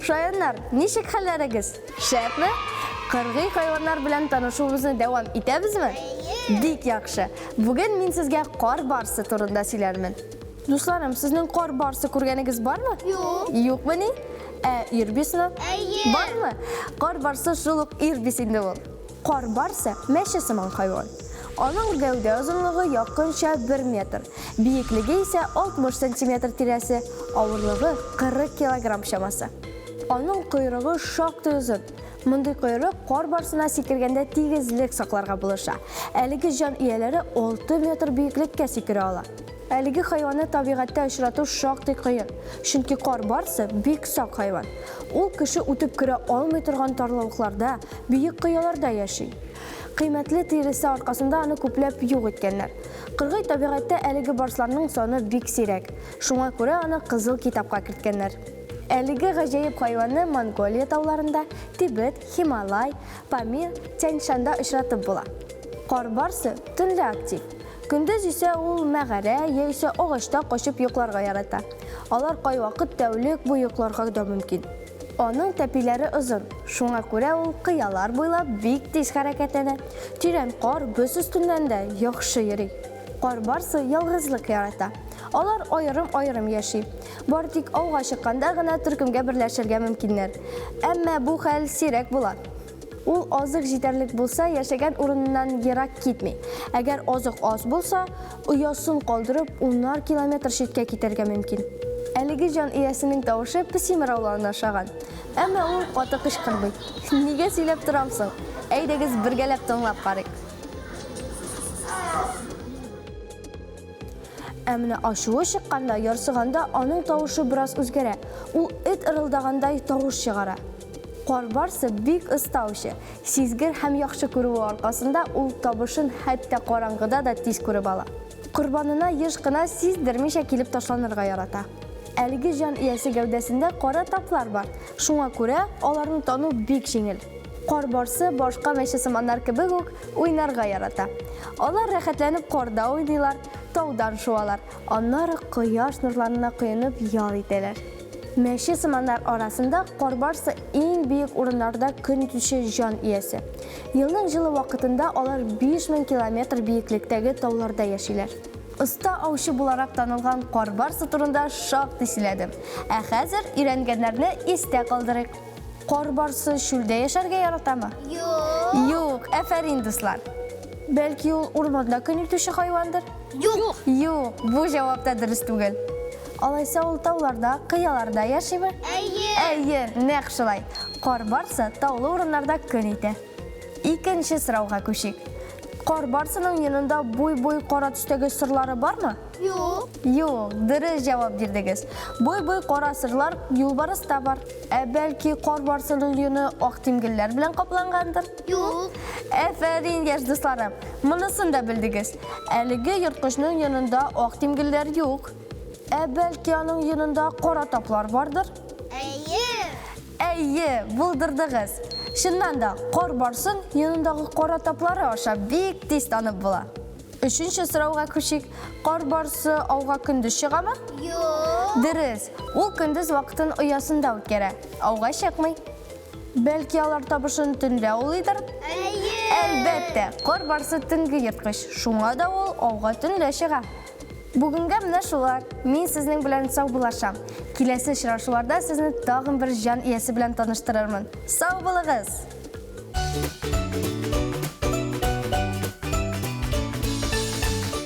Шаяннар, ничек хәлләрегез? Шәпме? Кыргый хайваннар белән танышуыбызны дәвам итәбезме? Бик яхшы. Бүген мин сезгә кар барсы турында сөйләрмен. Дусларым, сезнең кар барсы күргәнегез бармы? Юк. Юкмы ни? Ирбисме? Әйе. Бармы? Кар барсы шул ук ирбис инде ул. Кар барсы мәче сыман хайван. Аның гәүдә озынлыгы якынча 1 метр, биеклеге исә 60 сантиметр тирәсе, авырлыгы 40 килограмм чамасы. Аның койрыгы шактый озын. Мондый койрык кар барсына сикергәндә тигезлек сакларга булыша. Әлеге җан ияләре 6 метр биеклеккә сикерә ала. Әлеге хайванны табигатьтә очрату шактый кыен, чөнки кар барсы бик сак хайван. Ул кеше үтеп керә алмый торган тарлыкларда, биек кыяларда яши. Кыйммәтле тиресе аркасында аны күпләп юк иткәннәр. Кыргый табигатьтә әлеге барсларның саны бик сирәк. Шуңа күрә аны кызыл китапка керткәннәр. Әлеге гаҗәеп хайванны Монголия тауларында, Тибет, Хималай, Памир, Тянь-Шанда очратып була. Кар барсы төнлә актив. Көндез исә ул мәгарә яисә агачта качып йокларга ярата. Алар кайвакыт тәүлек буе йокларга да мөмкин. Аның тәпиләре озын, шуңа күрә ул кыялар буйлап бик тиз хәрәкәтләнә. Тирән кар бөс өстеннән дә яхшы йөри. Кар барсы ялгызлык ярата. Алар аерым яши. Бары тик ауга чыкканда гына төркемгә берләшергә мөмкиннәр. Әмма бу хәл сирәк була. Ул азык җитәрлек булса, яшәгән урыннан ерак китми. Әгәр азык аз булса, оясын калдырып, 10 километр читкә китәргә мөмкин. Әлеге җан иясенең тавышы песимер ауларына ошаган. Әмма ул каты кычкырмый. Нигә сөйләп торамсың? Әйдәгез бергәләп тыңлап карыйк. Әмма ашуы чыкканда, ярсыганда аның тавышы бераз үзгәрә. Ул эт ырылдагандай тавыш чыгара. Кар барсы бик ыстаучы, сизгер һәм яхшы күрүе аркасында ул табышын хәтта караңгыда да тиз күреп ала. Корбанына еш кына сиздермичә килеп ташланырга ярата. Әлеге җан иясе гәүдәсендә кара таплар бар. Шуңа күрә аларны тану бик җиңел. Кар барсы башка мәче сыманнар кебек үк уйнарга ярата. Алар рәхәтләнеп карда уйныйлар, таудан шуалар. Аннары кояш нурларына коенып ял итәләр. Мәче сыманнар арасында кар барсы иң биек урыннарда көн итүче җан иясе. Елның җылы вакытында алар 5000 километр биеклектәге тауларда яшиләр. Оста аучы буларак танылган кар барсы турында шактый сөйләдем. Ә хәзер өйрәнгәннәрне истә калдырыйк. Кар барсы шүлдә яшәргә яратамы? Юк, әфәрин дуслар. Бәлки ул урманда көн итүче хайвандыр? Юк, бу җавап та дөрес түгел. Алайса ул тауларда, кыяларда яшиме? Әйе, нәкъ шулай. Кар барсы таулы урыннарда көн итә. Икенче сорауга күчик. Кар барсының янында буй-буй кара төстәге сырлары бармы? Юк, дөрес җавап бирдегез. Буй-буй кара сырлар юлбарыста бар. Бәлки кар барсының йоны ак тимгелләр белән каплангандыр? Әфәрин, яшь дусларым, монысын да белдегез. Әлеге йырткычның янында ак тимгелләр юк. Бәлки аның янында кара таплар бардыр? Әйе, булдырдыгыз. Шуннан да кар барсын янындагы кара таплары аша бик тиз танып була. Өченче сорауга күчик. Кар барсы ауга көндез чыгамы? Дөрес. Ул көндез вакытын оясында үткәрә. Ауга чыкмый. Бәлки алар табышын төнлә улыйдыр? Әлбәттә, кар барсы төнге йырткыч. Шуңа да ул ауга төнлә чыга. Бүгенгә менә шулар. Мин сезнең белән сау булашам. Киләсе очрашуларда сезне тагын бер җан иясе белән таныштырырмын. Сау булыгыз!